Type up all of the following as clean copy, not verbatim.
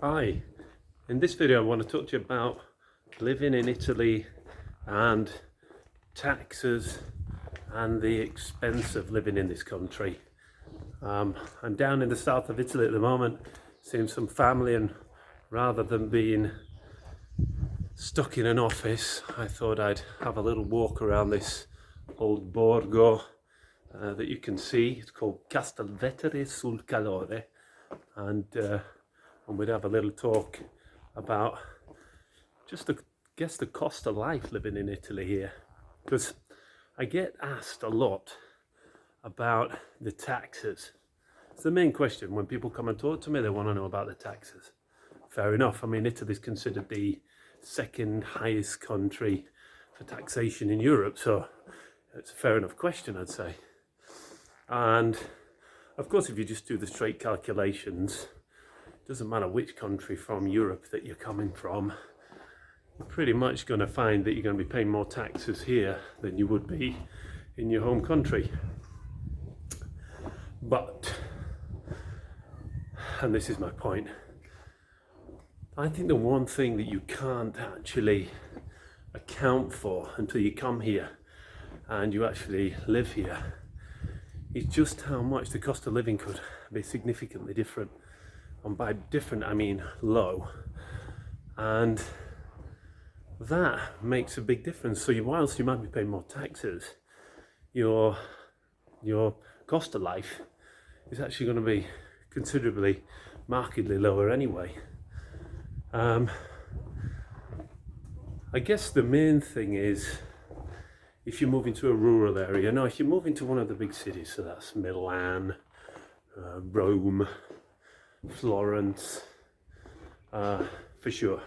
Hi, in this video I want to talk to you about living in Italy and taxes and the expense of living in this country. I'm down in the south of Italy at the moment, seeing some family, and rather than being stuck in an office, I thought I'd have a little walk around this old borgo that you can see. It's called Castelvettere sul Calore, and we'd have a little talk about just the cost of life living in Italy here, because I get asked a lot about the taxes. It's the main question when people come and talk to me. They want to know about the taxes. Fair enough. I mean, Italy's considered the second highest country for taxation in Europe, so it's a fair enough question, I'd say. And of course, if you just do the straight calculations, it doesn't matter which country from Europe that you're coming from, you're pretty much going to find that you're going to be paying more taxes here than you would be in your home country. But, and this is my point, I think the one thing that you can't actually account for until you come here and you actually live here is just how much the cost of living could be significantly different. And by different, I mean low. And that makes a big difference. So whilst you might be paying more taxes, your cost of life is actually going to be considerably, markedly lower anyway. I guess the main thing is, if you move into a rural area, no, if you move into one of the big cities, so that's Milan, Rome, Florence, for sure,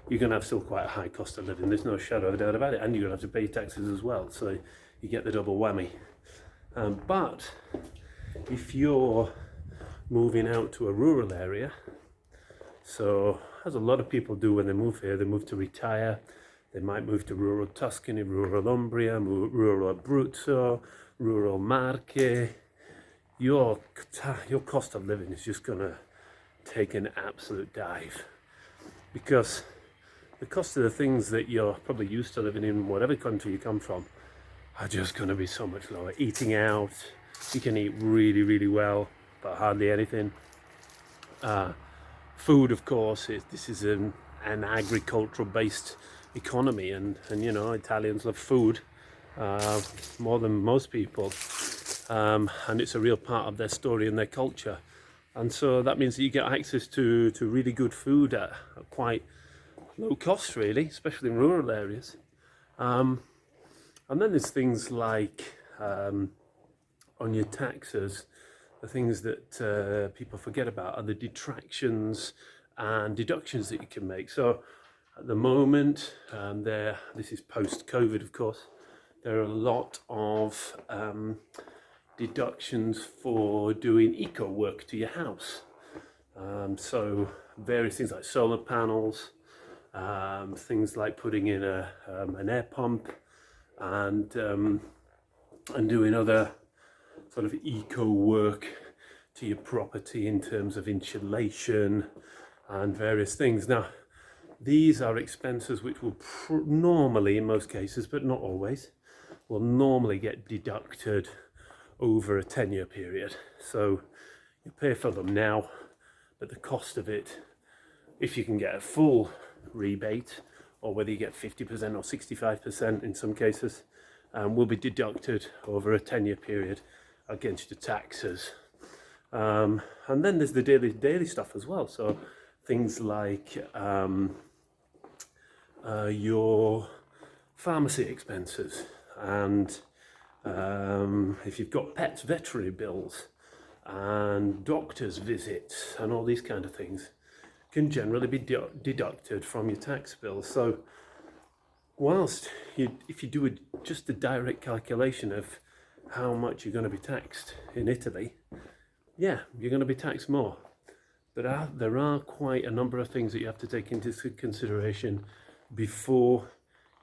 you're going to have still quite a high cost of living. There's no shadow of a doubt about it, and you're going to have to pay taxes as well, so you get the double whammy. But if you're moving out to a rural area, so as a lot of people do when they move here, they move to retire. They might move to rural Tuscany, rural Umbria, rural Abruzzo, rural Marche. Your cost of living is just going to take an absolute dive, because the cost of the things that you're probably used to living in whatever country you come from are just going to be so much lower. Eating out, you can eat really, really well, but hardly anything. Food, of course, this is an agricultural based economy, and you know, Italians love food more than most people, and it's a real part of their story and their culture. And so that means that you get access to really good food at quite low cost, really, especially in rural areas. And then there's things like on your taxes, the things that people forget about are the detractions and deductions that you can make. So at the moment, this is post-COVID, of course, there are a lot of deductions for doing eco work to your house. So various things like solar panels, things like putting in an air pump, and doing other sort of eco work to your property in terms of insulation and various things. Now, these are expenses which will normally, in most cases, but not always, will normally get deducted over a 10-year period. So you pay for them now, but the cost of it, if you can get a full rebate, or whether you get 50% or 65% in some cases, will be deducted over a 10-year period against your taxes. And then there's the daily stuff as well. So things like your pharmacy expenses, and if you've got pets, veterinary bills, and doctor's visits, and all these kind of things can generally be deducted from your tax bill. So whilst if you do just the direct calculation of how much you're going to be taxed in Italy, yeah, you're going to be taxed more. But there are quite a number of things that you have to take into consideration before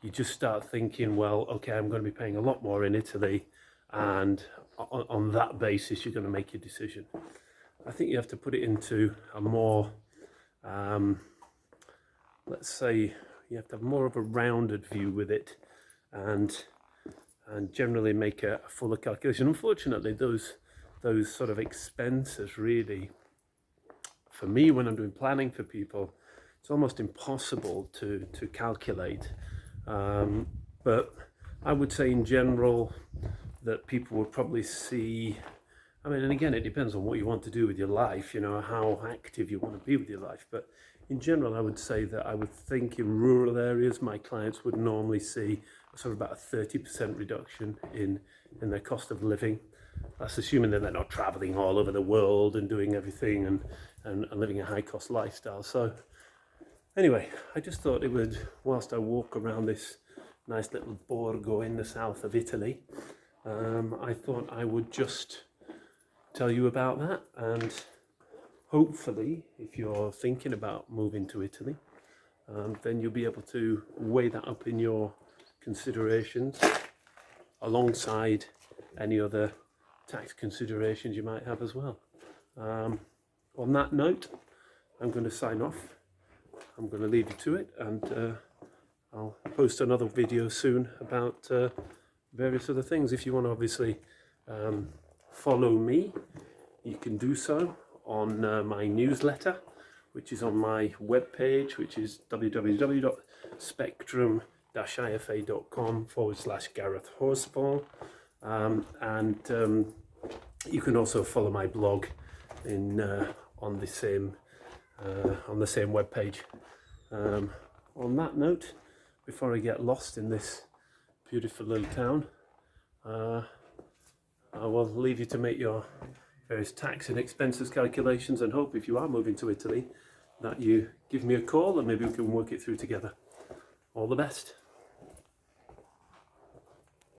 you just start thinking, well, okay, I'm going to be paying a lot more in Italy, and on that basis, you're going to make your decision. I think you have to put it into a more let's say you have to have more of a rounded view with it, and generally make a fuller calculation. Unfortunately, those sort of expenses really, for me, when I'm doing planning for people, it's almost impossible to calculate. But I would say in general that people would probably see, I mean, and again, it depends on what you want to do with your life, you know, how active you want to be with your life. But in general, I would say that I would think in rural areas, my clients would normally see sort of about a 30% reduction in their cost of living. That's assuming that they're not traveling all over the world and doing everything and living a high cost lifestyle. So anyway, I just thought it would, whilst I walk around this nice little borgo in the south of Italy, I thought I would just tell you about that, and hopefully if you're thinking about moving to Italy, then you'll be able to weigh that up in your considerations alongside any other tax considerations you might have as well. On that note, I'm going to sign off. I'm going to leave you to it, and I'll post another video soon about various other things. If you want to obviously follow me, you can do so on my newsletter, which is on my webpage, which is www.spectrum-ifa.com/Gareth Horsfall. And you can also follow my blog on the same webpage. On that note, before I get lost in this beautiful little town, I will leave you to make your various tax and expenses calculations, and hope if you are moving to Italy that you give me a call and maybe we can work it through together. All the best.